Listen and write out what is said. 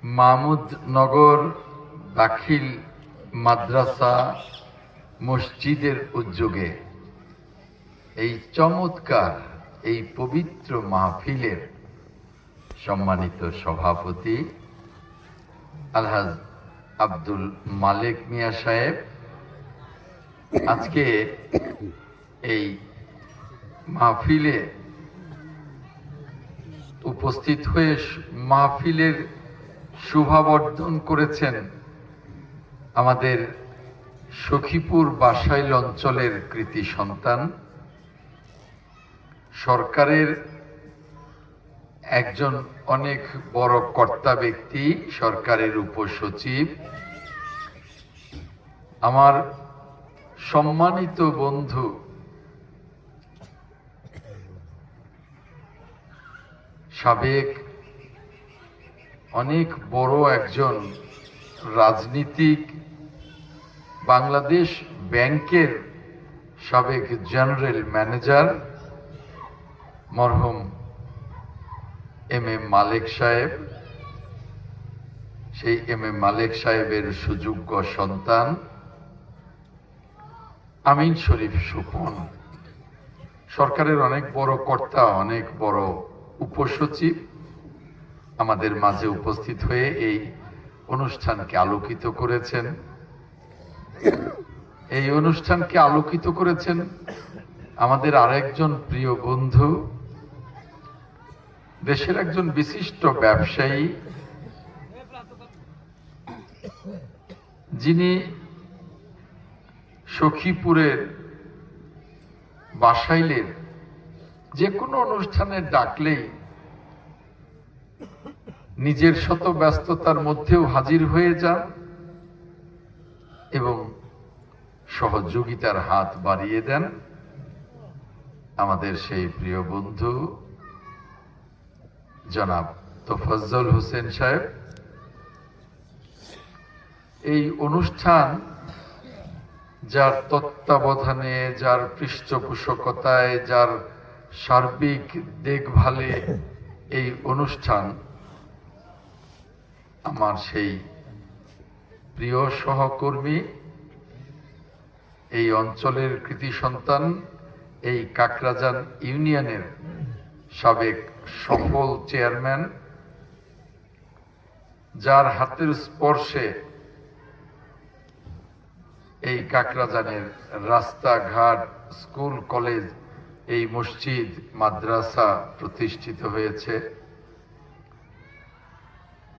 মাহমুদনগর দাখিল মাদ্রাসা মসজিদের উদ্যোগে এই চমৎকার এই পবিত্র মাহফিলের সম্মানিত সভাপতি আলহাজ আব্দুল মালেক মিয়া সাহেব আজকে এই মাহফিলে উপস্থিত হয়ে মাহফিলের শোভাবর্ধন করেছেন আমাদের সখীপুর বাসাইল অঞ্চলের কৃতি সন্তান, সরকারের একজন অনেক বড় কর্তা ব্যক্তি, সরকারের উপসচিব, আমার সম্মানিত বন্ধু সাবেক অনেক বড় একজন রাজনীতিক, বাংলাদেশ ব্যাংকের সাবেক জেনারেল ম্যানেজার মরহুম এম এ মালেক সাহেব, সেই এম এ মালেক সাহেবের সুযোগ্য সন্তান আমিন শরীফ সুপন, সরকারের অনেক বড় কর্তা, অনেক বড় উপসচিব আমাদের মাঝে উপস্থিত হয়ে এই অনুষ্ঠানকে আলোকিত করেছেন। এই অনুষ্ঠানকে আলোকিত করেছেন আমাদের আরেকজন প্রিয় বন্ধু, দেশের একজন বিশিষ্ট ব্যবসায়ী, যিনি সখীপুরের বাসাইলের যে কোনো অনুষ্ঠানে ডাকলেই নিজের শত ব্যস্ততার মধ্যেও হাজির হয়ে যান এবং সহযোগিতার হাত বাড়িয়ে দেন। আমাদের সেই প্রিয় বন্ধু জনাব তোফাজ্জল হোসেন সাহেব, এই অনুষ্ঠান যার তত্ত্বাবধানে, যার পৃষ্ঠপোষকতায়, যার সার্বিক দেখভালে এই অনুষ্ঠান আমার সেই প্রিয় সহকর্মী, এই অঞ্চলের কৃতি সন্তান, এই কাকরাজান ইউনিয়নের সাবেক সফল চেয়ারম্যান, যার হাতের স্পর্শে এই কাকরাজানের রাস্তাঘাট, স্কুল কলেজ, এই মসজিদ মাদ্রাসা প্রতিষ্ঠিত হয়েছে।